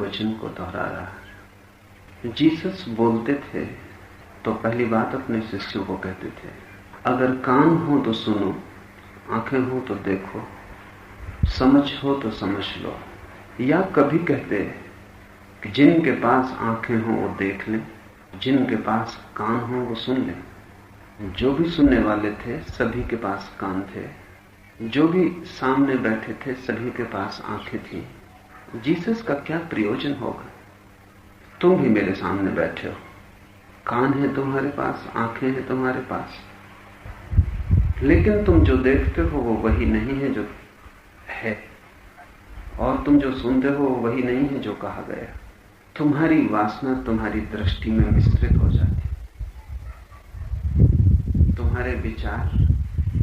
वचन को दोहरा रहा है। जीसस बोलते थे तो पहली बात अपने शिष्यों को कहते थे, अगर कान हो तो सुनो, आंखें हो तो देखो, समझ हो तो समझ लो। या कभी कहते कि जिनके पास आंखें हो वो देख लें, जिनके पास कान हो वो सुन लें। जो भी सुनने वाले थे सभी के पास कान थे, जो भी सामने बैठे थे सभी के पास आंखें थी। जीसस का क्या प्रयोजन होगा? तुम भी मेरे सामने बैठे हो, कान है तुम्हारे पास, आंखें हैं तुम्हारे पास, लेकिन तुम जो देखते हो वो वही नहीं है जो है, और तुम जो सुनते हो वो वही नहीं है जो कहा गया। तुम्हारी वासना तुम्हारी दृष्टि में मिश्रित हो जाती, तुम्हारे विचार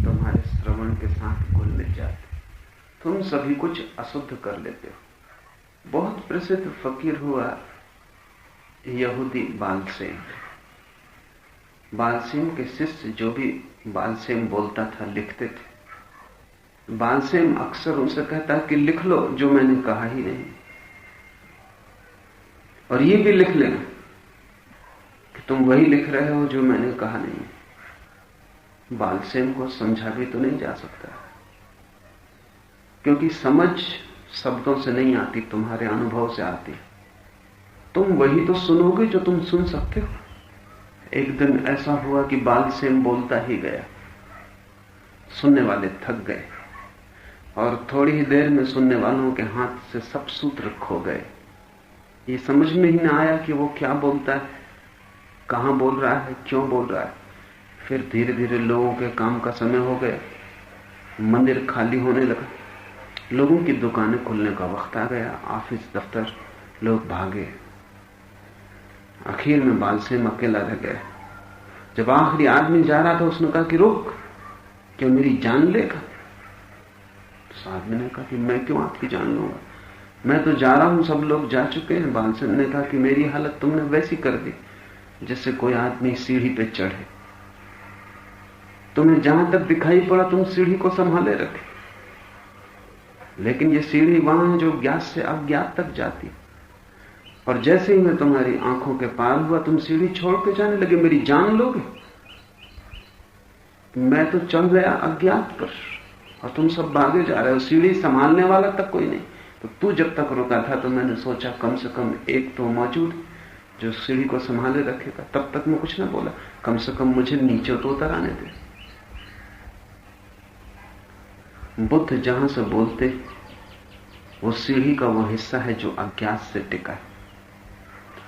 तुम्हारे श्रवण के साथ घुल मिल जाते, तुम सभी कुछ अशुद्ध कर लेते हो। बहुत प्रसिद्ध फकीर हुआ यहूदी बालसेम। बालसेम के शिष्य जो भी बालसेम बोलता था लिखते थे। बालसेम अक्सर उनसे कहता कि लिख लो जो मैंने कहा ही नहीं, और ये भी लिख लेना कि तुम वही लिख रहे हो जो मैंने कहा नहीं। बालसेम को समझा भी तो नहीं जा सकता, क्योंकि समझ शब्दों से नहीं आती, तुम्हारे अनुभव से आती। तुम वही तो सुनोगे जो तुम सुन सकते हो। एक दिन ऐसा हुआ कि बालसेम बोलता ही गया, सुनने वाले थक गए, और थोड़ी ही देर में सुनने वालों के हाथ से सब सूत्र खो गए। ये समझ में ही ना आया कि वो क्या बोलता है, कहां बोल रहा है, क्यों बोल रहा है। फिर धीरे धीरे लोगों के काम का समय हो गया, मंदिर खाली होने लगा, लोगों की दुकानें खुलने का वक्त आ गया, ऑफिस दफ्तर लोग भागे। आखिर में बालसेम अकेला रह गया। जब आखिरी आदमी जा रहा था उसने कहा कि रुक, क्या मेरी जान लेगा? उस आदमी ने कहा कि मैं क्यों आपकी जान लूंगा, मैं तो जा रहा हूं, सब लोग जा चुके हैं। बालसेम ने कहा कि मेरी हालत तुमने वैसी कर दी जैसे कोई आदमी सीढ़ी पे चढ़े, तुम्हें जहां तक दिखाई पड़ा तुम सीढ़ी को संभाले रखे, लेकिन ये सीढ़ी वहां है जो ज्ञात से अज्ञात तक जाती, और जैसे ही मैं तुम्हारी आंखों के पार हुआ तुम सीढ़ी छोड़ के जाने लगे। मेरी जान लोगे? मैं तो चल गया अज्ञात पर और तुम सब भागे जा रहे हो, सीढ़ी संभालने वाला तक कोई नहीं। तो तू जब तक रुका था तो मैंने सोचा कम से कम एक तो मौजूद जो सीढ़ी को संभाले रखेगा। तब तक मैं कुछ ना बोला, कम से कम मुझे नीचे तो उतर आने दे। बुद्ध जहां से बोलते वो सीढ़ी का वो हिस्सा है जो अज्ञात से टिका है।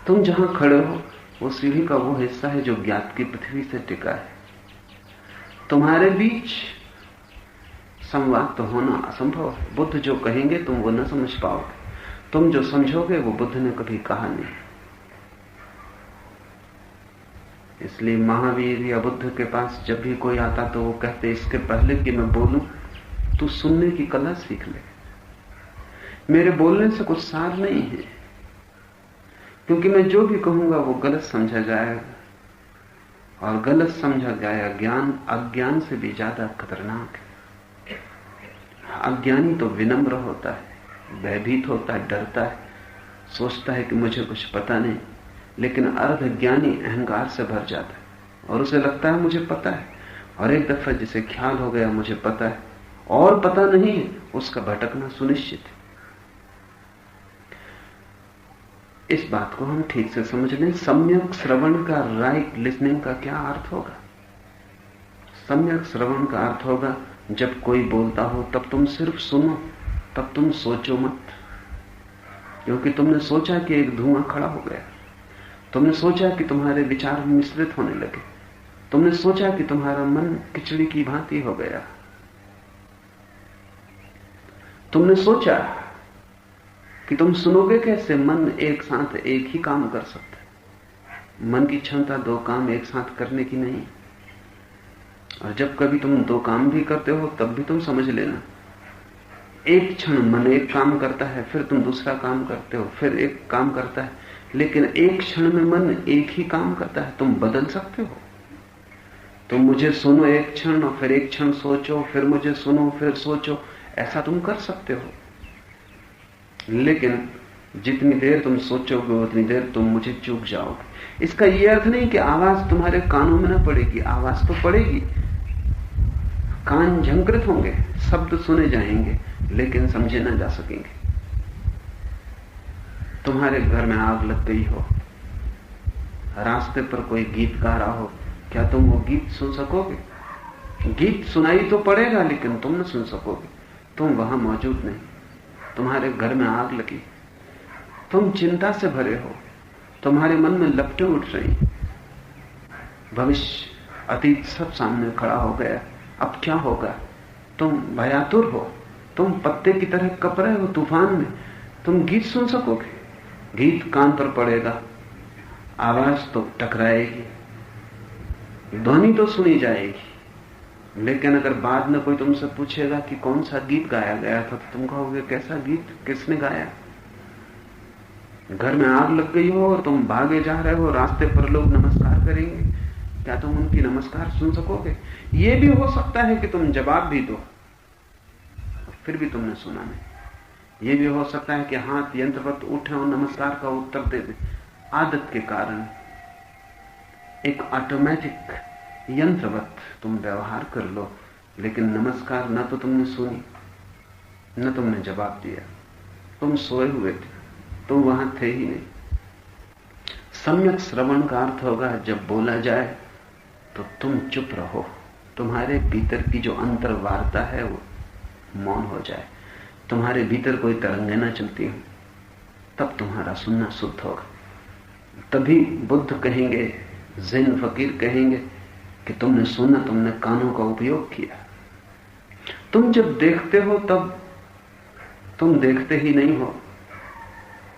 तुम जहां खड़े हो वो सीढ़ी का वो हिस्सा है जो ज्ञात की पृथ्वी से टिका है। तुम्हारे बीच संवाद तो होना असंभव है। बुद्ध जो कहेंगे तुम वो न समझ पाओगे, तुम जो समझोगे वो बुद्ध ने कभी कहा नहीं। इसलिए महावीर या बुद्ध के पास जब भी कोई आता तो वो कहते, इसके पहले कि मैं बोलूं तू सुनने की कला सीख ले। मेरे बोलने से कुछ सार नहीं है, क्योंकि मैं जो भी कहूंगा वो गलत समझा जाएगा, और गलत समझा गया ज्ञान अज्ञान से भी ज्यादा खतरनाक है। अज्ञानी तो विनम्र होता है, भयभीत होता है, डरता है, सोचता है कि मुझे कुछ पता नहीं, लेकिन अर्धज्ञानी अहंकार से भर जाता है और उसे लगता है मुझे पता है, और एक दफा जिसे ख्याल हो गया मुझे पता है और पता नहीं है, उसका भटकना सुनिश्चित है। इस बात को हम ठीक से समझ लें। सम्यक श्रवण का, राइट लिसनिंग का क्या अर्थ होगा? सम्यक श्रवण का अर्थ होगा जब कोई बोलता हो तब तुम सिर्फ सुनो, तब तुम सोचो मत, क्योंकि तुमने सोचा कि एक धुआं खड़ा हो गया, तुमने सोचा कि तुम्हारे विचार मिश्रित होने लगे, तुमने सोचा कि तुम्हारा मन खिचड़ी की भांति हो गया, तुमने सोचा कि तुम सुनोगे कैसे। मन एक साथ एक ही काम कर सकता है, मन की क्षमता दो काम एक साथ करने की नहीं। और जब कभी तुम दो काम भी करते हो तब भी तुम समझ लेना, एक क्षण मन एक काम करता है, फिर तुम दूसरा काम करते हो, फिर एक काम करता है, लेकिन एक क्षण में मन एक ही काम करता है। तुम बदल सकते हो, तुम मुझे सुनो एक क्षण और फिर एक क्षण सोचो, फिर मुझे सुनो फिर सोचो, ऐसा तुम कर सकते हो। लेकिन जितनी देर तुम सोचोगे उतनी देर तुम मुझे चूक जाओगे। इसका यह अर्थ नहीं कि आवाज तुम्हारे कानों में न पड़ेगी, आवाज तो पड़ेगी, कान झंकृत होंगे, शब्द सुने जाएंगे, लेकिन समझे ना जा सकेंगे। तुम्हारे घर में आग लग गई हो, रास्ते पर कोई गीत गा रहा हो, क्या तुम वो गीत सुन सकोगे? गीत सुनाई तो पड़ेगा, लेकिन तुम न सुन सकोगे, तुम वहां मौजूद नहीं। तुम्हारे घर में आग लगी, तुम चिंता से भरे हो, तुम्हारे मन में लपटें उठ रही, भविष्य अतीत सब सामने खड़ा हो गया, अब क्या होगा? तुम भयातुर हो, तुम पत्ते की तरह कप रहे हो तूफान में। तुम गीत सुन सकोगे? गीत कान पर पड़ेगा, आवाज तो टकराएगी, ध्वनि तो सुनी जाएगी, लेकिन अगर बाद में कोई तुमसे पूछेगा कि कौन सा गीत गाया गया था, तो तुम कहोगे कैसा गीत, किसने गाया? घर में आग लग गई हो और तुम भागे जा रहे हो, रास्ते पर लोग नमस्कार करेंगे, क्या तुम उनकी नमस्कार सुन सकोगे? यह भी हो सकता है कि तुम जवाब भी दो, फिर भी तुमने सुना नहीं। यह भी हो सकता है कि हाथ यंत्रवत उठे और नमस्कार का उत्तर दे दे, आदत के कारण, एक ऑटोमेटिक यंत्रवत तुम व्यवहार कर लो, लेकिन नमस्कार न तो तुमने सुनी, न तुमने जवाब दिया। तुम सोए हुए थे, तुम वहां थे ही नहीं। सम्यक श्रवण का अर्थ होगा जब बोला जाए तो तुम चुप रहो, तुम्हारे भीतर की जो अंतर्वार्ता है वो मौन हो जाए, तुम्हारे भीतर कोई तरंगें ना चलती हो, तब तुम्हारा सुनना शुद्ध होगा। तभी बुद्ध कहेंगे, ज़ेन फकीर कहेंगे कि तुमने सुना, तुमने कानों का उपयोग किया। तुम जब देखते हो तब तुम देखते ही नहीं हो,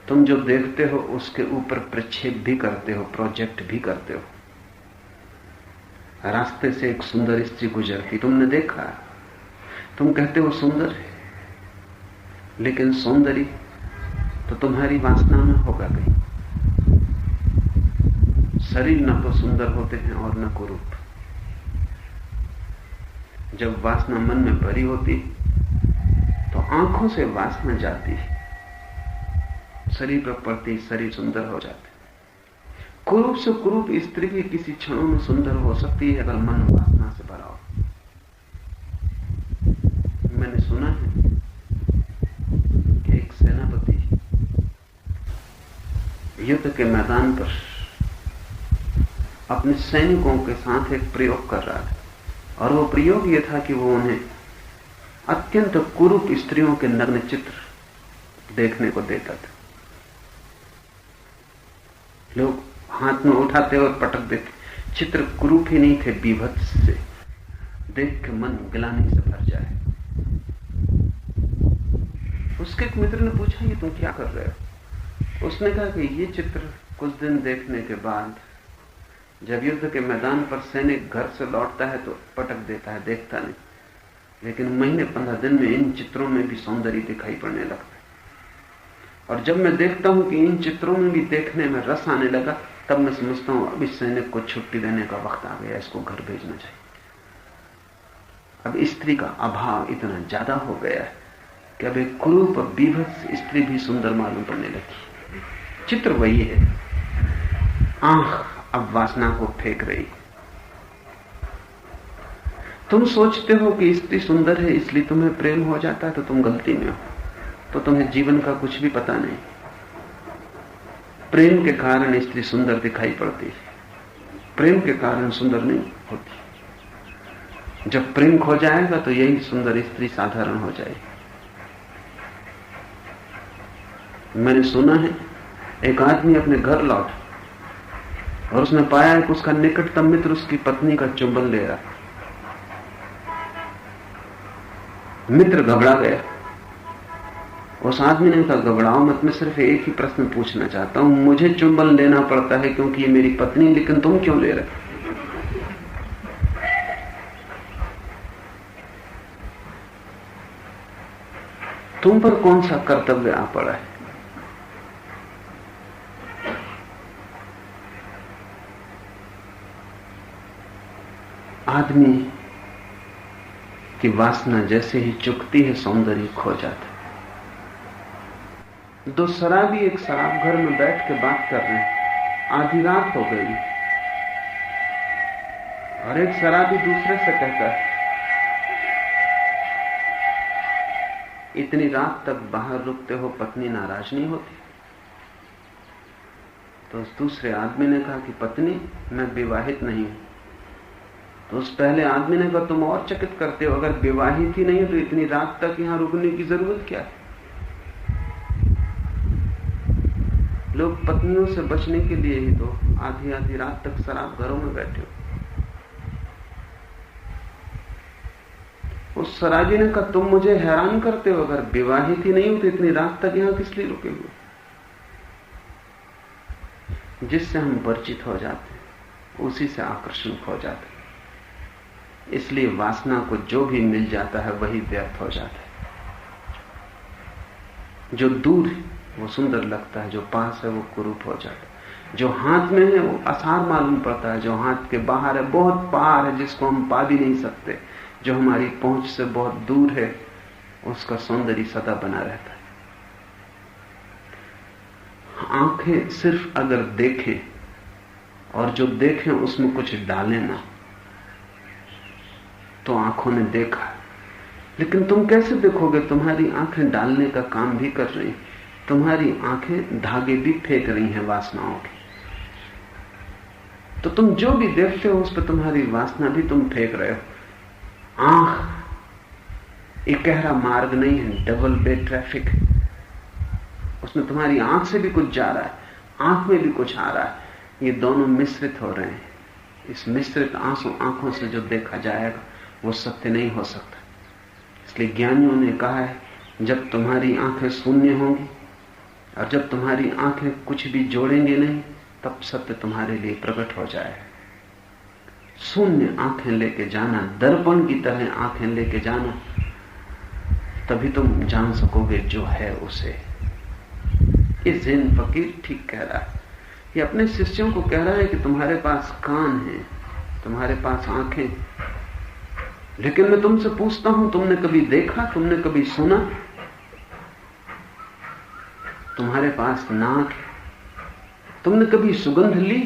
तुम जो देखते हो उसके ऊपर प्रक्षेप भी करते हो, प्रोजेक्ट भी करते हो। रास्ते से एक सुंदर स्त्री गुजरती, तुमने देखा, तुम कहते हो सुंदर है, लेकिन सौंदर्य तो तुम्हारी वासना में होगा कहीं। शरीर न तो सुंदर होते हैं और न कुरूप। जब वासना मन में भरी होती तो आंखों से वासना जाती है, शरीर पर पड़ती, शरीर सुंदर हो जाते। कुरूप से कुरूप स्त्री भी किसी क्षणों में सुंदर हो सकती है अगर मन वासना से भरा हो। मैंने सुना है कि एक सेनापति युद्ध के मैदान पर अपने सैनिकों के साथ एक प्रयोग कर रहा था, और वो प्रयोग ये था कि वो उन्हें अत्यंत कुरूप स्त्रियों के नग्न चित्र देखने को देता था। लोग हाथ में उठाते और पटक देते, चित्र कुरूप ही नहीं थे, बीभत्स से, देख के मन गिलानी से भर जाए। उसके एक मित्र ने पूछा, ये तुम क्या कर रहे हो? उसने कहा कि ये चित्र कुछ दिन देखने के बाद जब युद्ध के मैदान पर सैनिक घर से लौटता है तो पटक देता है, देखता नहीं, लेकिन महीने 15 दिन में इन चित्रों में भी सौंदर्य दिखाई पड़ने लगता है। और जब मैं देखता हूं कि इन चित्रों में भी देखने में रस आने लगा, तब मैं समझता हूं अब इस सैनिक को छुट्टी देने का वक्त आ गया, इसको घर भेजना चाहिए। अब स्त्री का अभाव इतना ज्यादा हो गया है कि अब एक कुरूप और बीभत्स स्त्री भी सुंदर मालूम पड़ने लगी। चित्र वही है, आंख अब वासना को फेंक रही। तुम सोचते हो कि स्त्री सुंदर है इसलिए तुम्हें प्रेम हो जाता है, तो तुम गलती में हो, तो तुम्हें जीवन का कुछ भी पता नहीं। प्रेम के कारण स्त्री सुंदर दिखाई पड़ती है, प्रेम के कारण सुंदर नहीं होती। जब प्रेम खो जाएगा तो यही सुंदर स्त्री साधारण हो जाएगी। मैंने सुना है एक आदमी अपने घर लौटा और उसने पाया कि उसका निकटतम मित्र उसकी पत्नी का चुंबन ले रहा। मित्र घबरा गया। उस आदमी ने कहा, घबराओ मत, मैं सिर्फ एक ही प्रश्न पूछना चाहता हूं, मुझे चुंबन लेना पड़ता है क्योंकि ये मेरी पत्नी, लेकिन तुम क्यों ले रहे? तुम पर कौन सा कर्तव्य आ पड़ा है? आदमी की वासना जैसे ही चुकती है, सौंदर्य खो जाता है। दो शराबी एक शराब घर में बैठ के बात कर रहे हैं। आधी रात हो गई और एक शराबी दूसरे से कहता है, इतनी रात तक बाहर रुकते हो, पत्नी नाराज नहीं होती? तो उस दूसरे आदमी ने कहा कि पत्नी, मैं विवाहित नहीं हूं। तो उस पहले आदमी ने कहा, तुम और चकित करते हो, अगर विवाहित ही नहीं हो तो इतनी रात तक यहां रुकने की जरूरत क्या है? लोग पत्नियों से बचने के लिए ही तो आधी आधी रात तक शराब घरों में बैठे हो। उस शराबी ने कहा, तुम मुझे हैरान करते हो, अगर विवाहित ही नहीं हो तो इतनी रात तक यहां किस लिए रुके हुए? जिससे हम परिचित हो जाते हैं उसी से आकर्षण खो जाते हैं। इसलिए वासना को जो भी मिल जाता है वही व्यर्थ हो जाता है। जो दूर है वो सुंदर लगता है, जो पास है वो कुरूप हो जाता है। जो हाथ में है वो आसार मालूम पड़ता है, जो हाथ के बाहर है बहुत पार है, जिसको हम पा भी नहीं सकते। जो हमारी पहुंच से बहुत दूर है उसका सौंदर्य सदा बना रहता है। आंखें सिर्फ अगर देखें और जो देखें उसमें कुछ डालें ना, तो आंखों ने देखा। लेकिन तुम कैसे देखोगे? तुम्हारी आंखें डालने का काम भी कर रही, तुम्हारी आंखें धागे भी फेंक रही हैं वासनाओं के। तो तुम जो भी देखते हो उस पर तुम्हारी वासना भी तुम फेंक रहे हो। आंख एक गहरा मार्ग नहीं है, डबल वे ट्रैफिक। उसमें तुम्हारी आंख से भी कुछ जा रहा है, आंख में भी कुछ आ रहा है। ये दोनों मिश्रित हो रहे हैं। इस मिश्रित आंखों से जो देखा जाएगा वो सत्य नहीं हो सकता। इसलिए ज्ञानियों ने कहा है, जब तुम्हारी आंखें शून्य होंगी और जब तुम्हारी आंखें कुछ भी जोड़ेंगे नहीं, तब सत्य तुम्हारे लिए प्रकट हो जाएगा। शून्य आंखें लेके जाना, दर्पण की तरह आंखें लेके जाना, तभी तुम जान सकोगे जो है उसे। ये ज़ैन फकीर ठीक कह रहा है। ये अपने शिष्यों को कह रहा है कि तुम्हारे पास कान है, तुम्हारे पास आंखें, लेकिन मैं तुमसे पूछता हूं, तुमने कभी देखा? तुमने कभी सुना? तुम्हारे पास नाक है, तुमने कभी सुगंध ली?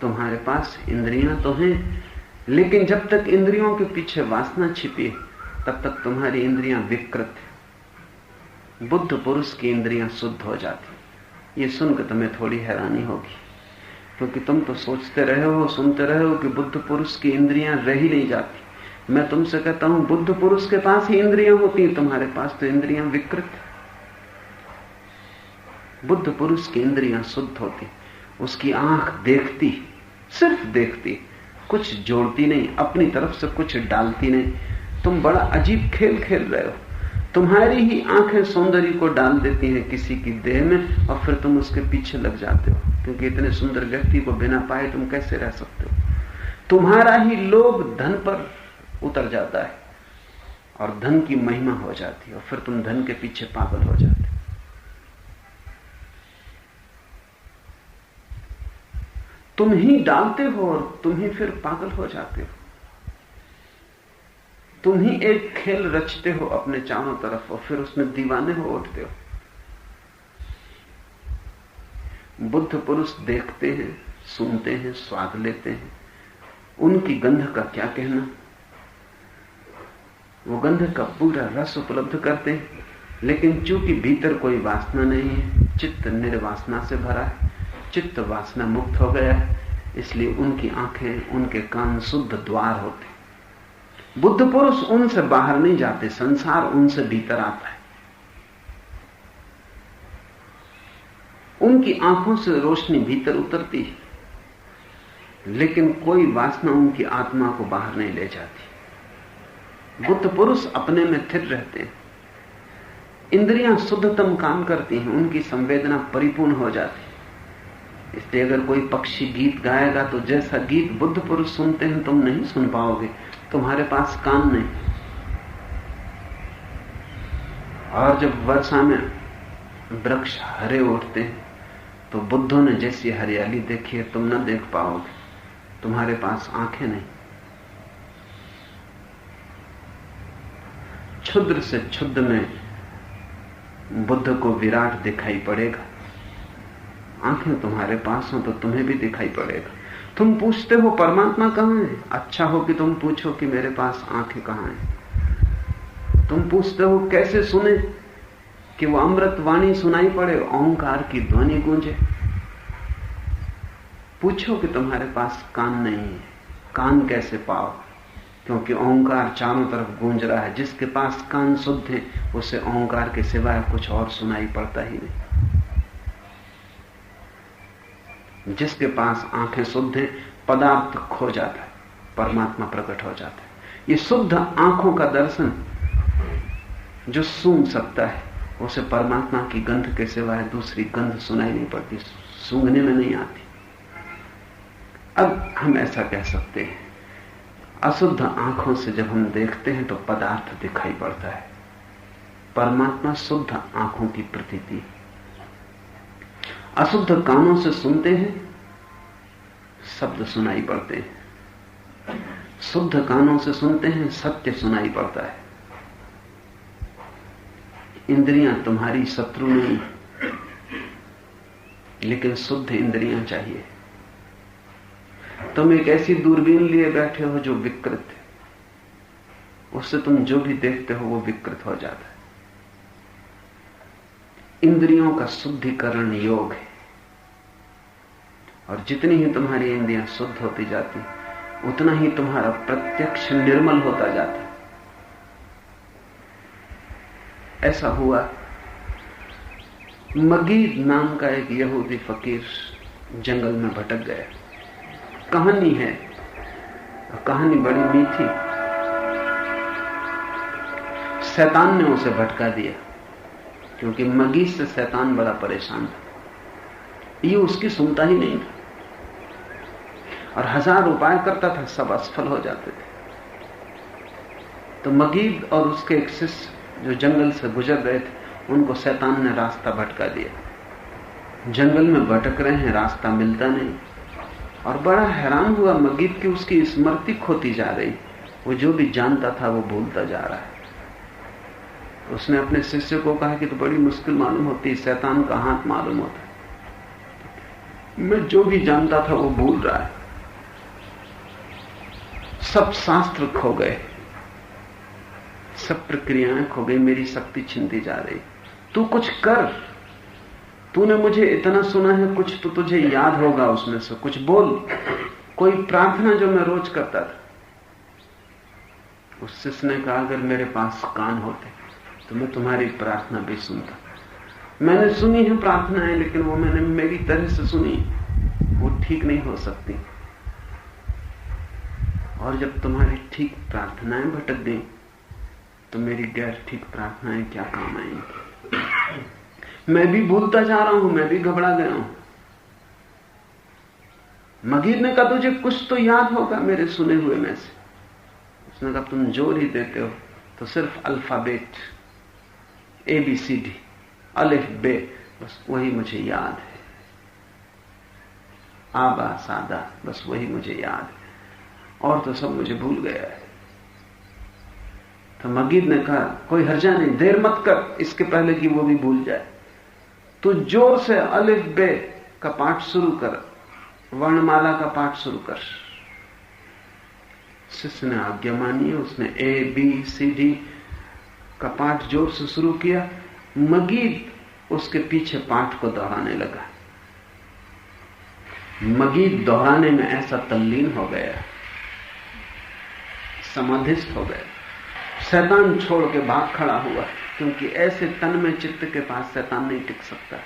तुम्हारे पास इंद्रियां तो हैं, लेकिन जब तक इंद्रियों के पीछे वासना छिपी है तब तक तुम्हारी इंद्रियां विकृत है। बुद्ध पुरुष की इंद्रियां शुद्ध हो जाती। ये सुनकर तुम्हें थोड़ी हैरानी होगी, क्योंकि तुम तो सोचते रहे हो, सुनते रहे हो कि बुद्ध पुरुष की इंद्रियां रह ही नहीं जाती। मैं तुमसे कहता हूं, बुद्ध पुरुष के पास ही इंद्रियां होती हैं, तुम्हारे पास तो इंद्रियां विकृत। बुद्ध पुरुष की इंद्रियां शुद्ध होती, उसकी आंख देखती, सिर्फ देखती, कुछ जोड़ती नहीं, अपनी तरफ से कुछ डालती नहीं। तुम बड़ा अजीब खेल खेल रहे हो। तुम्हारी ही आंखें सौंदर्य को डाल देती हैं किसी की देह में, और फिर तुम उसके पीछे लग जाते हो, क्योंकि इतने सुंदर व्यक्ति को बिना पाए तुम कैसे रह सकते हो। तुम्हारा ही लोभ धन पर उतर जाता है और धन की महिमा हो जाती है, और फिर तुम धन के पीछे पागल हो जाते हो। तुम ही डालते हो और तुम ही फिर पागल हो जाते हो। तुम ही एक खेल रचते हो अपने चारों तरफ और फिर उसमें दीवाने हो उठते हो। बुद्ध पुरुष देखते हैं, सुनते हैं, स्वाद लेते हैं, उनकी गंध का क्या कहना। वो गंध का पूरा रस उपलब्ध करते हैं, लेकिन चूंकि भीतर कोई वासना नहीं है, चित्त निर्वासना से भरा है, चित्त वासना मुक्त हो गया है, इसलिए उनकी आंखें, उनके कान शुद्ध द्वार होते। बुद्ध पुरुष उनसे बाहर नहीं जाते, संसार उनसे भीतर आता है। उनकी आंखों से रोशनी भीतर उतरती है, लेकिन कोई वासना उनकी आत्मा को बाहर नहीं ले जाती। बुद्ध पुरुष अपने में स्थिर रहते हैं, इंद्रियां शुद्धतम काम करती हैं, उनकी संवेदना परिपूर्ण हो जाती है। इसलिए अगर कोई पक्षी गीत गाएगा तो जैसा गीत बुद्ध पुरुष सुनते हैं तुम नहीं सुन पाओगे, तुम्हारे पास कान नहीं। और जब वर्षा में वृक्ष हरे उठते हैं तो बुद्धों ने जैसी हरियाली देखी है तुम न देख पाओगे, तुम्हारे पास आंखें नहीं। क्षुद्र से क्षुद्र में बुद्ध को विराट दिखाई पड़ेगा। आंखें तुम्हारे पास हो तो तुम्हें भी दिखाई पड़ेगा। तुम पूछते हो परमात्मा कहां है, अच्छा हो कि तुम पूछो कि मेरे पास आंखें कहां हैं। तुम पूछते हो कैसे सुने, कि वो अमृत वाणी सुनाई पड़े, ओंकार की ध्वनि गूंजे। पूछो कि तुम्हारे पास कान नहीं है, कान कैसे पाओ, क्योंकि ओंकार चारों तरफ गूंज रहा है। जिसके पास कान शुद्ध है उसे ओंकार के सिवाय कुछ और सुनाई पड़ता ही नहीं। जिसके पास आंखें शुद्ध हैं, पदार्थ खो जाता है, परमात्मा प्रकट हो जाता है। ये शुद्ध आंखों का दर्शन जो सूंघ सकता है, उसे परमात्मा की गंध के सिवाय दूसरी गंध सुनाई नहीं पड़ती, सूंघने में नहीं आती। अब हम ऐसा कह सकते हैं, अशुद्ध आंखों से जब हम देखते हैं तो पदार्थ दिखाई पड़ता है, परमात्मा शुद्ध आंखों की प्रतीति। अशुद्ध कानों से सुनते हैं, शब्द सुनाई पड़ते हैं। शुद्ध कानों से सुनते हैं, सत्य सुनाई पड़ता है। इंद्रियां तुम्हारी शत्रु नहीं, लेकिन शुद्ध इंद्रियां चाहिए। तुम एक ऐसी दूरबीन लिए बैठे हो जो विकृत है, उससे तुम जो भी देखते हो वो विकृत हो जाता है। इंद्रियों का शुद्धिकरण योग है, और जितनी ही तुम्हारी इंद्रियां शुद्ध होती जाती, उतना ही तुम्हारा प्रत्यक्ष निर्मल होता जाता है। ऐसा हुआ, मगीद नाम का एक यहूदी फकीर जंगल में भटक गया। कहानी है, कहानी बड़ी मीठी। शैतान ने उसे भटका दिया, क्योंकि मगीद से शैतान बड़ा परेशान था। ये उसकी सुनता ही नहीं था, और 1000 उपाय करता था, सब असफल हो जाते थे। तो मगीद और उसके एक शिष्य जो जंगल से गुजर रहे थे, उनको शैतान ने रास्ता भटका दिया। जंगल में भटक रहे हैं, रास्ता मिलता नहीं, और बड़ा हैरान हुआ मगीद की उसकी स्मृति खोती जा रही। वो जो भी जानता था वो भूलता जा रहा है। उसने अपने शिष्य को कहा कि तो बड़ी मुश्किल मालूम होती है, शैतान का हाथ मालूम होता है, मैं जो भी जानता था वो भूल रहा है। सब शास्त्र खो गए, सब प्रक्रियाएं खो गई, मेरी शक्ति छिनती जा रही। तू कुछ कर, तूने मुझे इतना सुना है, कुछ तो तुझे याद होगा उसमें से, कुछ बोल, कोई प्रार्थना जो मैं रोज करता था। उस शिष्य ने कहा, अगर मेरे पास कान होते तो मैं तुम्हारी प्रार्थना भी सुनता। मैंने सुनी है प्रार्थनाएं, लेकिन वो मैंने मेरी तरह से सुनी, वो ठीक नहीं हो सकती। और जब तुम्हारी ठीक प्रार्थनाएं भटक गई तो मेरी गैर ठीक प्रार्थनाएं क्या काम आएंगी। मैं भी भूलता जा रहा हूं, मैं भी घबरा गया हूं। मगीद ने कहा, तुझे कुछ तो याद होगा मेरे सुने हुए में से। उसने कहा, तुम जोर ही देते हो तो सिर्फ अल्फाबेट ABCD, अलिफ बे, बस वही मुझे याद है। आबा सादा, बस वही मुझे याद है, और तो सब मुझे भूल गया है। तो मगीद ने कहा, कोई हर्जा नहीं, देर मत कर इसके पहले कि वो भी भूल जाए। तू जोर से अलिफ बे का पाठ शुरू कर, वर्णमाला का पाठ शुरू कर। शिष्य ने आज्ञा मानी, उसने ABCD का पाठ जोर से शुरू किया। मगीद उसके पीछे पाठ को दोहराने लगा। मगीद दोहराने में ऐसा तल्लीन हो गया, समाधिस्थ हो गया। शैतान छोड़ के भाग खड़ा हुआ, क्योंकि ऐसे तन में चित्त के पास शैतान नहीं टिक सकता।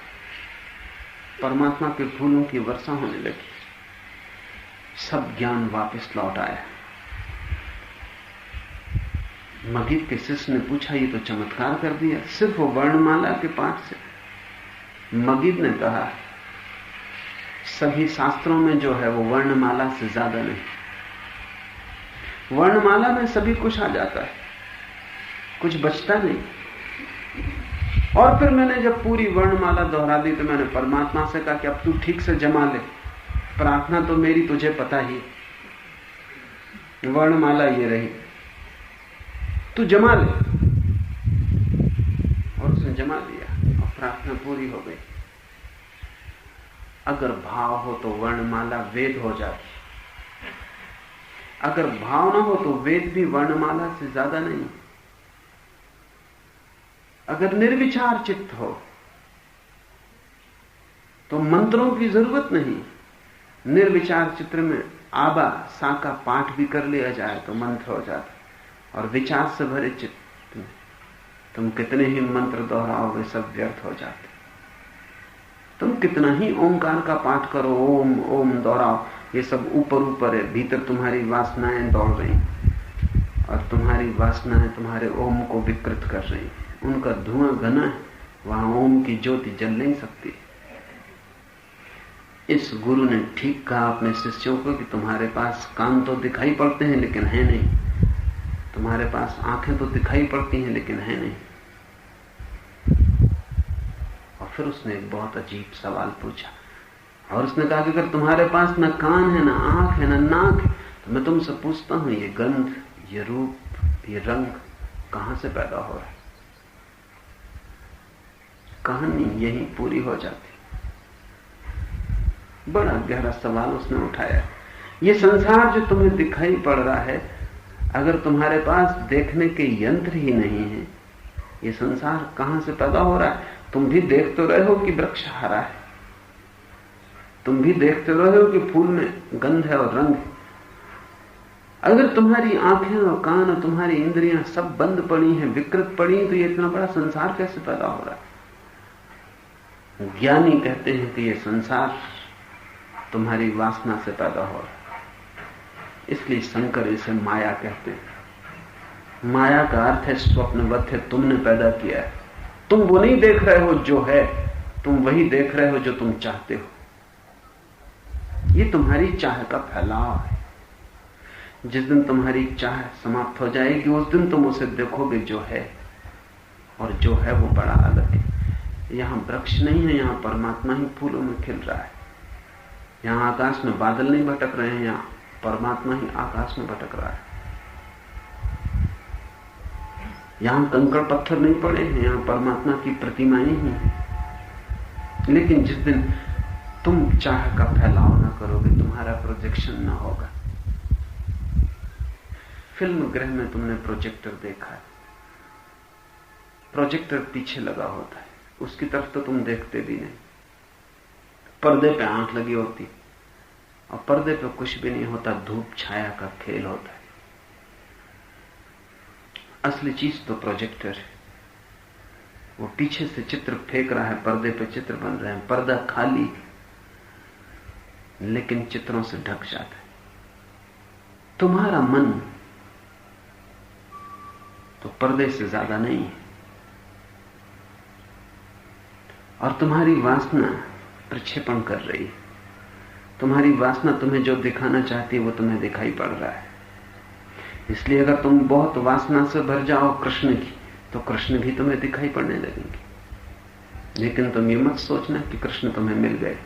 परमात्मा के फूलों की वर्षा होने लगी, सब ज्ञान वापस लौट आया। मगीद के शिष्य ने पूछा, ये तो चमत्कार कर दिया, सिर्फ वो वर्णमाला के पाठ से। मगीद ने कहा, सभी शास्त्रों में जो है वो वर्णमाला से ज्यादा नहीं। वर्णमाला में सभी कुछ आ जाता है, कुछ बचता नहीं। और फिर मैंने जब पूरी वर्णमाला दोहरा दी तो मैंने परमात्मा से कहा कि अब तू ठीक से जमा ले, प्रार्थना तो मेरी तुझे पता ही, वर्णमाला ये रही, तू जमा ले। जमा लिया और प्रार्थना पूरी हो गई। अगर भाव हो तो वर्णमाला वेद हो जाती, अगर भाव ना हो तो वेद भी वर्णमाला से ज्यादा नहीं। अगर निर्विचार चित्त हो तो मंत्रों की जरूरत नहीं। निर्विचार चित्र में आबा सा का पाठ भी कर लिया जाए तो मंत्र हो जाता। और विचार से भरे चित्त में तुम कितने ही मंत्र दोहराओगे सब व्यर्थ हो जाते। तुम कितना ही ओंकार का पाठ करो, ओम ओम दोहराओ, ये सब ऊपर ऊपर है। भीतर तुम्हारी वासनाएं दौड़ रही और तुम्हारी वासनाएं तुम्हारे ओम को विकृत कर रही। उनका धुआं घना है, वहां ओम की ज्योति जल नहीं सकती। इस गुरु ने ठीक कहा अपने शिष्यों को कि तुम्हारे पास कान तो दिखाई पड़ते हैं लेकिन है नहीं, तुम्हारे पास आंखें तो दिखाई पड़ती हैं लेकिन है नहीं। और फिर उसने एक बहुत अजीब सवाल पूछा और उसने कहा कि अगर तुम्हारे पास ना कान है, ना आंख है, ना नाक है, तो मैं तुमसे पूछता हूं ये गंध, ये रूप, ये रंग कहां से पैदा हो रहा है? कहानी यही पूरी हो जाती। बड़ा गहरा सवाल उसने उठाया। ये संसार जो तुम्हें दिखाई पड़ रहा है, अगर तुम्हारे पास देखने के यंत्र ही नहीं है, ये संसार कहां से पैदा हो रहा है? तुम भी देख तो रहे हो कि वृक्ष हरा है, तुम भी देखते रहे हो कि फूल में गंध है और रंग है। अगर तुम्हारी आंखें और कान और तुम्हारी इंद्रियां सब बंद पड़ी हैं, विकृत पड़ी हैं, तो ये इतना बड़ा संसार कैसे पैदा हो रहा है? ज्ञानी कहते हैं कि ये संसार तुम्हारी वासना से पैदा हो रहा है। इसलिए शंकर इसे माया कहते हैं। माया का अर्थ है स्वप्नवत है, तुमने पैदा किया है। तुम वो नहीं देख रहे हो जो है, तुम वही देख रहे हो जो तुम चाहते हो। ये तुम्हारी चाह का फैलाव है। जिस दिन तुम्हारी चाह समाप्त हो जाएगी उस दिन तुम उसे देखोगे जो है, और जो है वो बड़ा अलग है। यहां वृक्ष नहीं है, यहां परमात्मा ही फूलों में खिल रहा है। यहां आकाश में बादल नहीं भटक रहे हैं, यहां परमात्मा ही आकाश में भटक रहा है। यहां कंकड़ पत्थर नहीं पड़े हैं, यहां परमात्मा की प्रतिमाएं ही हैं। लेकिन जिस दिन तुम चाह का फैलाव ना करोगे, तुम्हारा प्रोजेक्शन ना होगा। फिल्म गृह में तुमने प्रोजेक्टर देखा है, प्रोजेक्टर पीछे लगा होता है, उसकी तरफ तो तुम देखते भी नहीं। पर्दे पे आंख लगी होती और पर्दे पे कुछ भी नहीं होता, धूप छाया का खेल होता है। असली चीज तो प्रोजेक्टर है। वो पीछे से चित्र फेंक रहा है, पर्दे पे चित्र बन रहे हैं। पर्दा खाली लेकिन चित्रों से ढक जाता है। तुम्हारा मन तो पर्दे से ज्यादा नहीं है, और तुम्हारी वासना प्रक्षेपण कर रही है। तुम्हारी वासना तुम्हें जो दिखाना चाहती है वो तुम्हें दिखाई पड़ रहा है। इसलिए अगर तुम बहुत वासना से भर जाओ कृष्ण की, तो कृष्ण भी तुम्हें दिखाई पड़ने लगेंगे। लेकिन तुम ये मत सोचना कि कृष्ण तुम्हें मिल गए।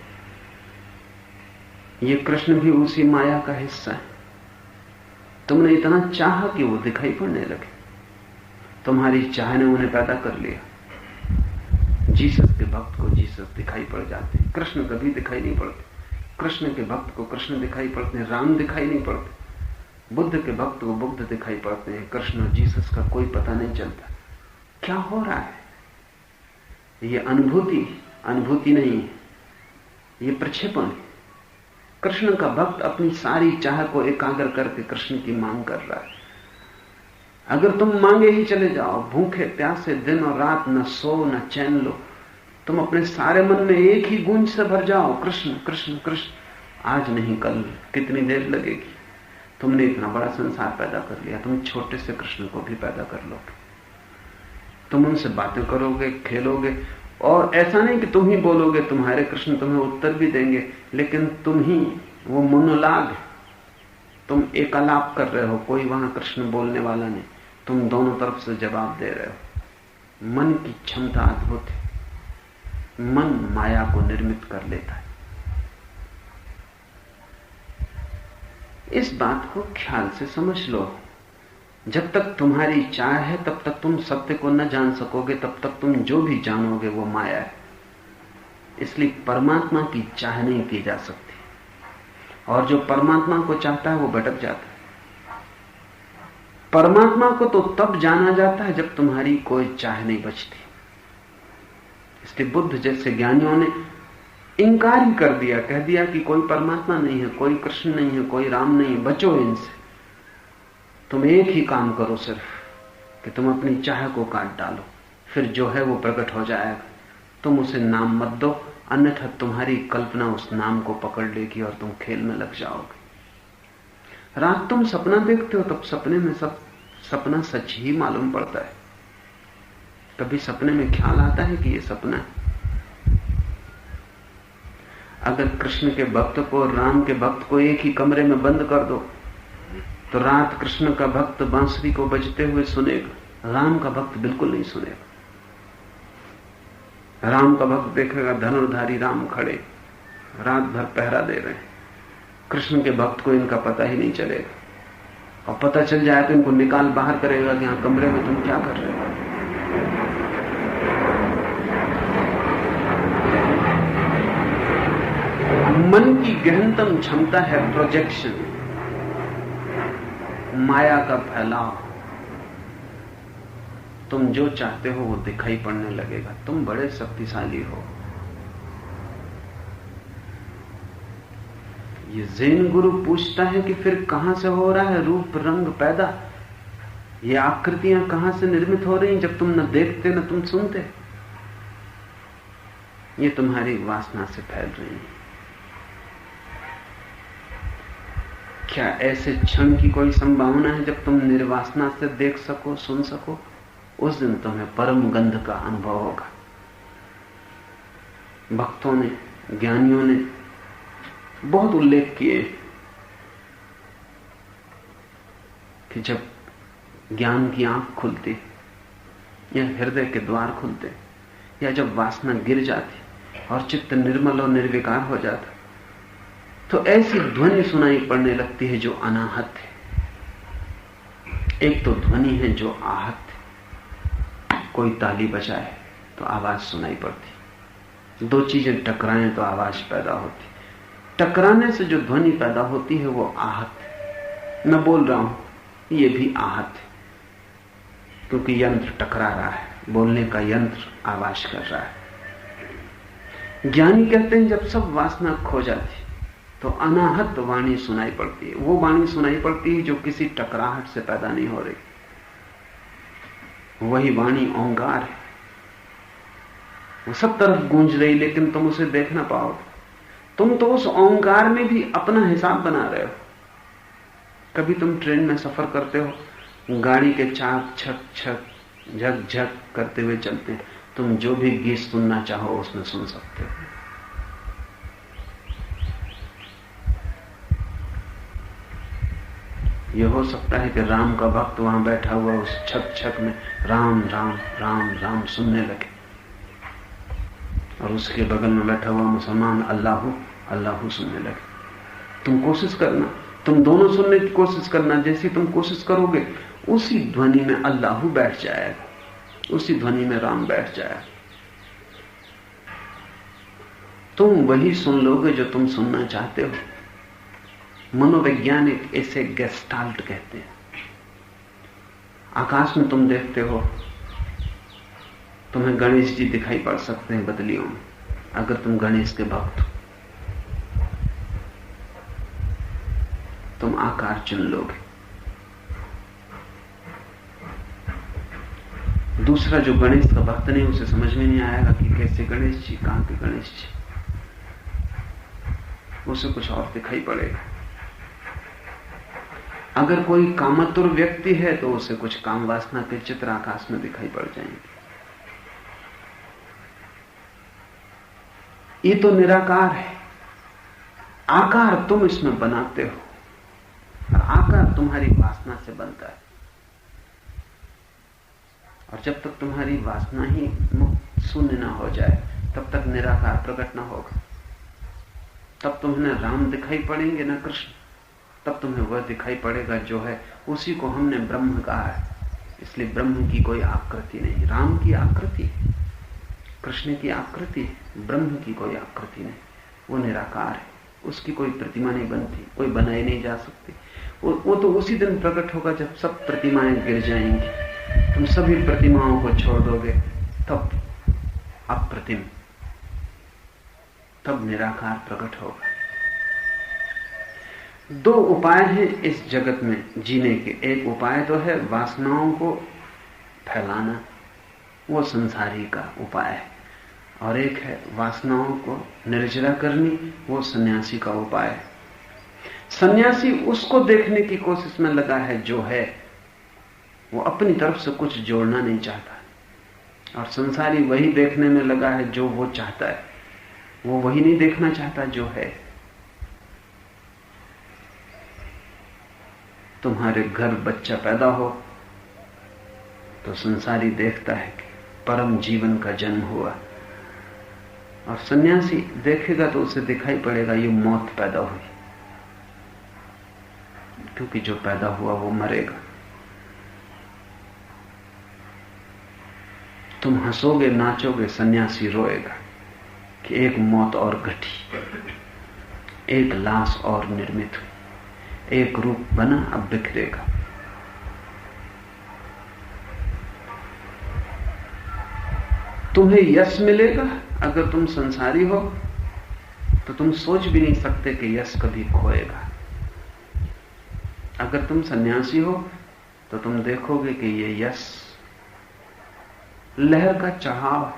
ये कृष्ण भी उसी माया का हिस्सा है। तुमने इतना चाहा कि वो दिखाई पड़ने लगे। तुम्हारी चाह ने उन्हें पैदा कर लिया। जीसस के भक्त को जीसस दिखाई पड़ जाते हैं, कृष्ण कभी दिखाई नहीं पड़ते। कृष्ण के भक्त को कृष्ण दिखाई पड़ते हैं, राम दिखाई नहीं पड़ते। बुद्ध के भक्त को बुद्ध दिखाई पड़ते हैं, कृष्ण और जीसस का कोई पता नहीं चलता। क्या हो रहा है? ये अनुभूति नहीं है, ये प्रक्षेपण है। कृष्ण का भक्त अपनी सारी चाह को एकाग्र करके कृष्ण की मांग कर रहा है। अगर तुम मांगे ही चले जाओ, भूखे प्यासे दिन और रात, न सो न चैन लो, तुम अपने सारे मन में एक ही गूंज से भर जाओ, कृष्ण कृष्ण कृष्ण, आज नहीं कल, कितनी देर लगेगी? तुमने इतना बड़ा संसार पैदा कर लिया, तुम छोटे से कृष्ण को भी पैदा कर लोगे। तुम उनसे बातें करोगे, खेलोगे, और ऐसा नहीं कि तुम ही बोलोगे, तुम्हारे कृष्ण तुम्हें उत्तर भी देंगे, लेकिन तुम ही वो मोनोलॉग है। तुम एकालाप कर रहे हो, कोई वहां कृष्ण बोलने वाला नहीं, तुम दोनों तरफ से जवाब दे रहे हो। मन की क्षमता अद्भुत है। मन माया को निर्मित कर लेता है। इस बात को ख्याल से समझ लो जब तक तुम्हारी चाह है तब तक तुम सत्य को न जान सकोगे, तब तक तुम जो भी जानोगे वो माया है। इसलिए परमात्मा की चाह नहीं की जा सकती, और जो परमात्मा को चाहता है वो भटक जाता है। परमात्मा को तो तब जाना जाता है जब तुम्हारी कोई चाह नहीं बचती। इसलिए बुद्ध जैसे ज्ञानियों ने इनकार ही कर दिया, कह दिया कि कोई परमात्मा नहीं है, कोई कृष्ण नहीं है, कोई राम नहीं है, बचो इनसे। तुम एक ही काम करो सिर्फ कि तुम अपनी चाह को काट डालो, फिर जो है वो प्रकट हो जाएगा। तुम उसे नाम मत दो, अन्यथा तुम्हारी कल्पना उस नाम को पकड़ लेगी और तुम खेल में लग जाओगे। रात तुम सपना देखते हो तब सपने में सब सपना सच ही मालूम पड़ता है। कभी सपने में ख्याल आता है कि ये सपना है। अगर कृष्ण के भक्त को और राम के भक्त को एक ही कमरे में बंद कर दो तो रात कृष्ण का भक्त बांसुरी को बजते हुए सुनेगा, राम का भक्त बिल्कुल नहीं सुनेगा। राम का भक्त देखेगा धनुर्धारी राम खड़े रात भर पहरा दे रहे हैं, कृष्ण के भक्त को इनका पता ही नहीं चलेगा, और पता चल जाए तो इनको निकाल बाहर करेगा कि यहां कमरे में तुम क्या कर रहे हो। मन की गहनतम क्षमता है प्रोजेक्शन, माया का फैलाव। तुम जो चाहते हो वो दिखाई पड़ने लगेगा, तुम बड़े शक्तिशाली हो। ये ज़ेन गुरु पूछता है कि फिर कहां से हो रहा है रूप रंग पैदा, ये आकृतियां कहां से निर्मित हो रही हैं जब तुम न देखते न तुम सुनते। ये तुम्हारी वासना से फैल रही है। क्या ऐसे क्षण की कोई संभावना है जब तुम निर्वासना से देख सको सुन सको? उस दिन तुम्हें परम गंध का अनुभव होगा। भक्तों ने ज्ञानियों ने बहुत उल्लेख किए कि जब ज्ञान की आंख खुलती या हृदय के द्वार खुलते या जब वासना गिर जाती और चित्त निर्मल और निर्विकार हो जाता तो ऐसी ध्वनि सुनाई पड़ने लगती है जो अनाहत है। एक तो ध्वनि है जो आहत है, कोई ताली बजाए तो आवाज सुनाई पड़ती, दो चीजें टकराएं तो आवाज पैदा होती। टकराने से जो ध्वनि पैदा होती है वो आहत है। मैं बोल रहा हूं ये भी आहत है, क्योंकि यंत्र टकरा रहा है, बोलने का यंत्र आवाज कर रहा है। ज्ञानी कहते हैं जब सब वासना खो जाती तो अनाहत वाणी सुनाई पड़ती है। वो वाणी सुनाई पड़ती है जो किसी टकराहट से पैदा नहीं हो रही, वही वाणी ओंकार है। वो सब तरफ गूंज रही लेकिन तुम उसे देख ना पाओगे। तुम तो उस ओंकार में भी अपना हिसाब बना रहे हो। कभी तुम ट्रेन में सफर करते हो, गाड़ी के चाक छक छक झक झक करते हुए चलते हैं, तुम जो भी गीत सुनना चाहो उसमें सुन सकते हो। यह हो सकता है कि राम का भक्त वहां बैठा हुआ उस छक छक में राम राम राम राम सुनने लगे, और उसके बगल में बैठा हुआ मुसलमान अल्लाहू अल्लाहू सुनने लगे। तुम कोशिश करना, तुम दोनों सुनने की कोशिश करना। जैसी तुम कोशिश करोगे उसी ध्वनि में अल्लाहू बैठ जाएगा, उसी ध्वनि में राम बैठ जाएगा। तुम वही सुन लोगे जो तुम सुनना चाहते हो। मनोवैज्ञानिक इसे गेस्टाल्ट कहते हैं। आकाश में तुम देखते हो, तुम्हें गणेश जी दिखाई पड़ सकते हैं बदलियों में, अगर तुम गणेश के भक्त हो तुम आकार चुन लोगे। दूसरा जो गणेश का भक्त नहीं, उसे समझ में नहीं आएगा कि कैसे गणेश जी, कहां के गणेश जी, उसे कुछ और दिखाई पड़ेगा। अगर कोई कामातुर व्यक्ति है तो उसे कुछ काम वासना के चित्र आकाश में दिखाई पड़ जाएंगे। ये तो निराकार है, आकार तुम इसमें बनाते हो, और आकार तुम्हारी वासना से बनता है। और जब तक तुम्हारी वासना ही मुक्त शून्य ना हो जाए तब तक निराकार प्रकट ना होगा। तब तुम्हें न राम दिखाई पड़ेंगे न कृष्ण, तब तुम्हें वह दिखाई पड़ेगा जो है। उसी को हमने ब्रह्म कहा है। इसलिए ब्रह्म की कोई आकृति नहीं। राम की आकृति है, कृष्ण की आकृति है, ब्रह्म की कोई आकृति नहीं। वो निराकार है, उसकी कोई प्रतिमा नहीं बनती, कोई बनाई नहीं जा सकती। वो तो उसी दिन प्रकट होगा जब सब प्रतिमाएं गिर जाएंगी। तुम सभी प्रतिमाओं को छोड़ दोगे, तब अप्रतिम, तब निराकार प्रकट होगा। दो उपाय हैं इस जगत में जीने के। एक उपाय तो है वासनाओं को फैलाना, वो संसारी का उपाय है, और एक है वासनाओं को निर्जरा करनी, वो सन्यासी का उपाय है। सन्यासी उसको देखने की कोशिश में लगा है जो है, वो अपनी तरफ से कुछ जोड़ना नहीं चाहता। और संसारी वही देखने में लगा है जो वो चाहता है, वो वही नहीं देखना चाहता जो है। तुम्हारे घर बच्चा पैदा हो तो संसारी देखता है कि परम जीवन का जन्म हुआ, और सन्यासी देखेगा तो उसे दिखाई पड़ेगा ये मौत पैदा हुई, क्योंकि जो पैदा हुआ वो मरेगा। तुम हंसोगे नाचोगे, सन्यासी रोएगा कि एक मौत और घटी, एक लाश और निर्मित हुई, एक रूप बना अब बिखरेगा। तुम्हें यश मिलेगा अगर तुम संसारी हो, तो तुम सोच भी नहीं सकते कि यश कभी खोएगा। अगर तुम सन्यासी हो तो तुम देखोगे कि ये यश लहर का चढ़ाव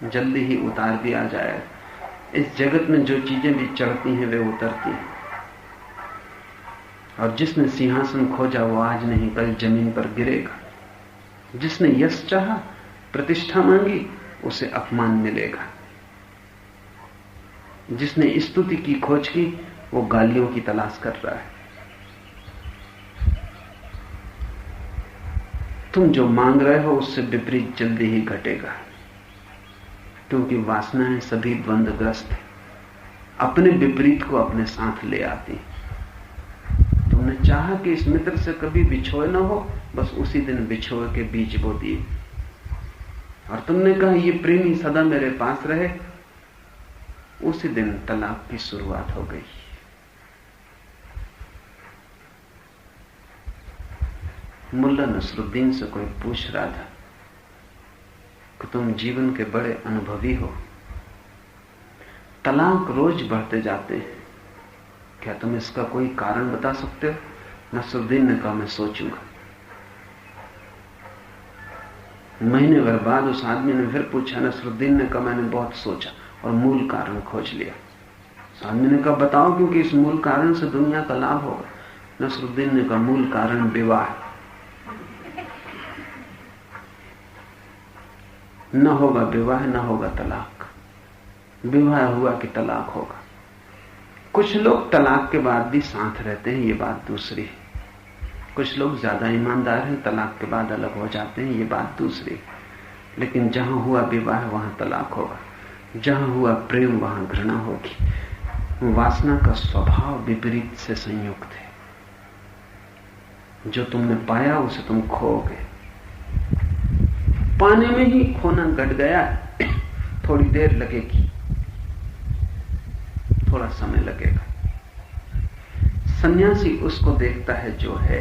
जल्दी ही उतार दिया जाएगा। इस जगत में जो चीजें भी चढ़ती हैं वे उतरती हैं, और जिसने सिंहासन खोजा वो आज नहीं कल जमीन पर गिरेगा। जिसने यश चाहा, प्रतिष्ठा मांगी, उसे अपमान मिलेगा। जिसने स्तुति की खोज की, वो गालियों की तलाश कर रहा है। तुम जो मांग रहे हो उससे विपरीत जल्दी ही घटेगा, क्योंकि वासनाएं सभी द्वंद्वग्रस्त हैं, अपने विपरीत को अपने साथ ले आती हैं। तुमने चाहा कि इस मित्र से कभी बिछोए न हो, बस उसी दिन बिछोए के बीज बो दिए। और तुमने कहा ये प्रेमी सदा मेरे पास रहे, उसी दिन तलाक की शुरुआत हो गई। मुल्ला नसरुद्दीन से कोई पूछ रहा था कि तुम जीवन के बड़े अनुभवी हो, तलाक रोज बढ़ते जाते हैं, क्या तुम इसका कोई कारण बता सकते हो? नसरुद्दीन ने कहा मैं सोचूंगा। महीने भर बाद उस आदमी ने फिर पूछा। नसरुद्दीन ने कहा मैंने बहुत सोचा और मूल कारण खोज लिया। उस आदमी ने कहा बताओ, क्योंकि इस मूल कारण से दुनिया का लाभ होगा। नसरुद्दीन ने कहा मूल कारण विवाह, न होगा विवाह न होगा तलाक, विवाह हुआ कि तलाक होगा। कुछ लोग तलाक के बाद भी साथ रहते हैं, ये बात दूसरी है। कुछ लोग ज्यादा ईमानदार हैं, तलाक के बाद अलग हो जाते हैं, ये बात दूसरी है। लेकिन जहां हुआ विवाह वहां तलाक होगा, जहां हुआ प्रेम वहां घृणा होगी। वासना का स्वभाव विपरीत से संयुक्त है। जो तुमने पाया उसे तुम खोओगे। पाने में ही खोना घट गया, थोड़ी देर लगेगी, थोड़ा समय लगेगा। सन्यासी उसको देखता है जो है,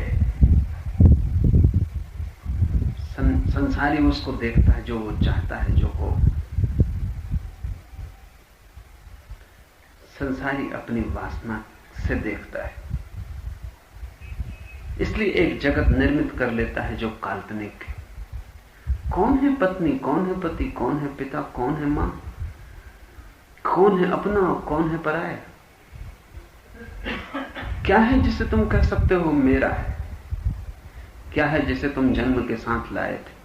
संसारी उसको देखता है जो वो चाहता है जो हो। संसारी अपनी वासना से देखता है, इसलिए एक जगत निर्मित कर लेता है जो काल्पनिक है। कौन है पत्नी, कौन है पति, कौन है पिता, कौन है मां, कौन है अपना और कौन है पराया? क्या है जिसे तुम कह सकते हो मेरा है? क्या है जिसे तुम जन्म के साथ लाए थे?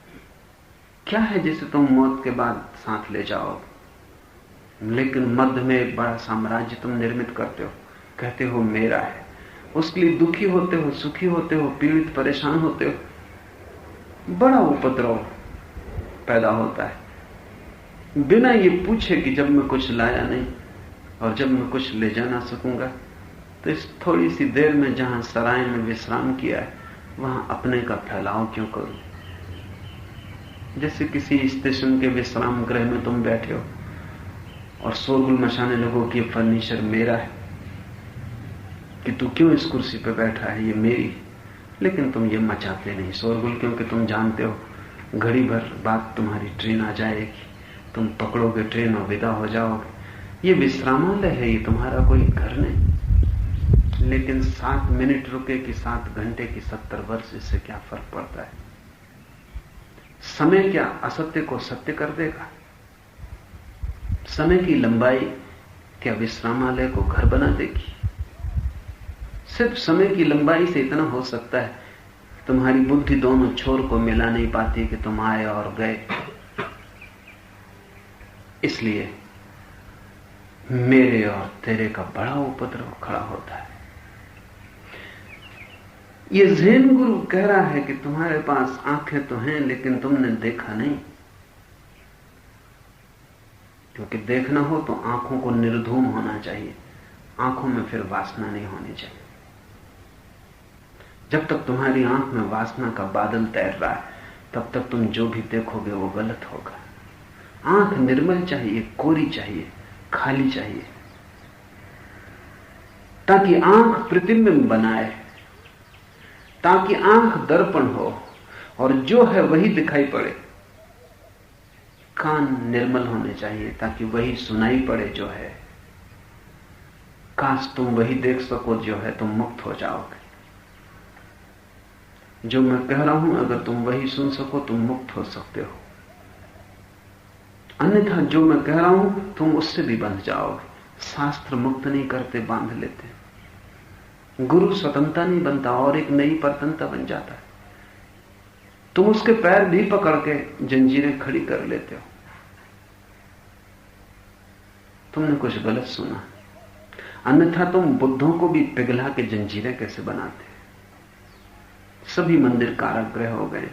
क्या है जिसे तुम मौत के बाद साथ ले जाओ? लेकिन मध्य में एक बड़ा साम्राज्य तुम निर्मित करते हो, कहते हो मेरा है। उसके लिए दुखी होते हो, सुखी होते हो, पीड़ित परेशान होते हो, बड़ा उपद्रव पैदा होता है। बिना ये पूछे कि जब मैं कुछ लाया नहीं और जब मैं कुछ ले जा ना सकूंगा तो इस थोड़ी सी देर में जहां सराय में विश्राम किया है वहां अपने का फैलाव क्यों करूं? जैसे किसी स्टेशन के विश्राम गृह में तुम बैठे हो और शोरगुल मचाने लोगों की फर्नीचर मेरा है कि तू क्यों इस कुर्सी पे बैठा है, ये मेरी। लेकिन तुम ये मचाते नहीं शोरगुल, क्योंकि तुम जानते हो घड़ी भर बाद तुम्हारी ट्रेन आ जाएगी, तुम पकड़ोगे ट्रेन और विदा हो जाओगे। ये विश्रामालय है, ये तुम्हारा कोई घर नहीं। लेकिन 7 मिनट रुके कि 7 घंटे की 70 वर्ष, इससे क्या फर्क पड़ता है? समय क्या असत्य को सत्य कर देगा? समय की लंबाई क्या विश्रामालय को घर बना देगी? सिर्फ समय की लंबाई से इतना हो सकता है, तुम्हारी बुद्धि दोनों छोर को मिला नहीं पाती कि तुम आए और गए। इसलिए मेरे और तेरे का बड़ा उपद्रव खड़ा होता है। ये ज़ेन गुरु कह रहा है कि तुम्हारे पास आंखें तो हैं लेकिन तुमने देखा नहीं, क्योंकि देखना हो तो आंखों को निर्धूम होना चाहिए, आंखों में फिर वासना नहीं होनी चाहिए। जब तक तुम्हारी आंख में वासना का बादल तैर रहा है तब तक तुम जो भी देखोगे वो गलत होगा। आंख निर्मल चाहिए, कोरी चाहिए, खाली चाहिए, ताकि आंख प्रतिबिंब बनाए, ताकि आंख दर्पण हो और जो है वही दिखाई पड़े। कान निर्मल होने चाहिए ताकि वही सुनाई पड़े जो है। काश तुम वही देख सको जो है, तुम मुक्त हो जाओगे। जो मैं कह रहा हूं अगर तुम वही सुन सको तुम मुक्त हो सकते हो, अन्यथा जो मैं कह रहा हूं तुम उससे भी बंध जाओगे। शास्त्र मुक्त नहीं करते, बांध लेते। गुरु स्वतंत्रता नहीं बनता और एक नई परतंत्रता बन जाता है। तुम उसके पैर भी पकड़ के जंजीरें खड़ी कर लेते हो। तुमने कुछ गलत सुना, अन्यथा तुम बुद्धों को भी पिघला के जंजीरें कैसे बनाते। सभी मंदिर कारागृह हो गए,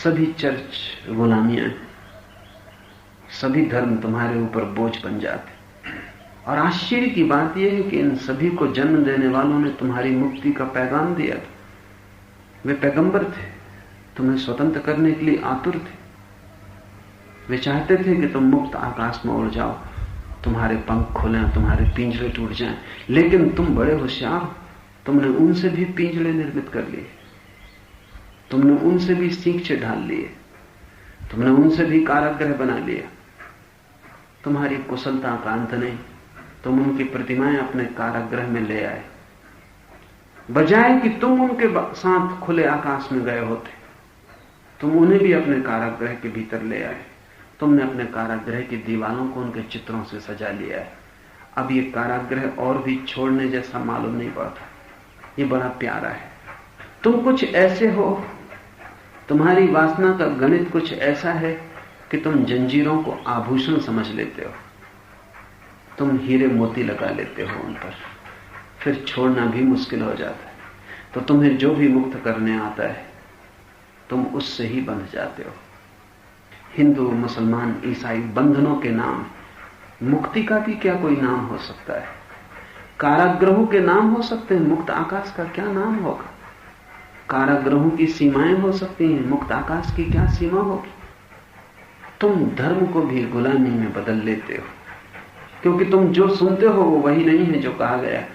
सभी चर्च गुलामियां, सभी धर्म तुम्हारे ऊपर बोझ बन जाते। और आश्चर्य की बात यह है कि इन सभी को जन्म देने वालों ने तुम्हारी मुक्ति का पैगाम दिया था। वे पैगंबर थे, तुम्हें स्वतंत्र करने के लिए आतुर थे। वे चाहते थे कि तुम मुक्त आकाश में उड़ जाओ, तुम्हारे पंख खुलें, तुम्हारे पिंजरे टूट जाएं। लेकिन तुम बड़े होशियार हो, तुमने उनसे भी पिंजरे निर्मित कर लिए, तुमने उनसे भी सींचे ढाल लिए, तुमने उनसे भी कारागृह बना लिया। तुम्हारी कुशलता का अंत नहीं, तुम उनकी प्रतिमाएं अपने कारागृह में ले आए, बजाय कि तुम उनके साथ खुले आकाश में गए होते। तुम उन्हें भी अपने कारागृह के भीतर ले आए। तुमने अपने कारागृह की दीवारों को उनके चित्रों से सजा लिया है। अब ये कारागृह और भी छोड़ने जैसा मालूम नहीं पड़ता, ये बड़ा प्यारा है। तुम कुछ ऐसे हो, तुम्हारी वासना का गणित कुछ ऐसा है कि तुम जंजीरों को आभूषण समझ लेते हो, तुम हीरे मोती लगा लेते हो उन पर, फिर छोड़ना भी मुश्किल हो जाता है। तो तुम्हें जो भी मुक्त करने आता है तुम उससे ही बंध जाते हो। हिंदू, मुसलमान, ईसाई बंधनों के नाम, मुक्ति का भी क्या कोई नाम हो सकता है? कारागृहों के नाम हो सकते हैं, मुक्त आकाश का क्या नाम होगा? कारागृहों की सीमाएं हो सकती हैं, मुक्त आकाश की क्या सीमा होगी? तुम धर्म को भी गुलामी में बदल लेते हो, क्योंकि तुम जो सुनते हो वो वही नहीं है जो कहा गया।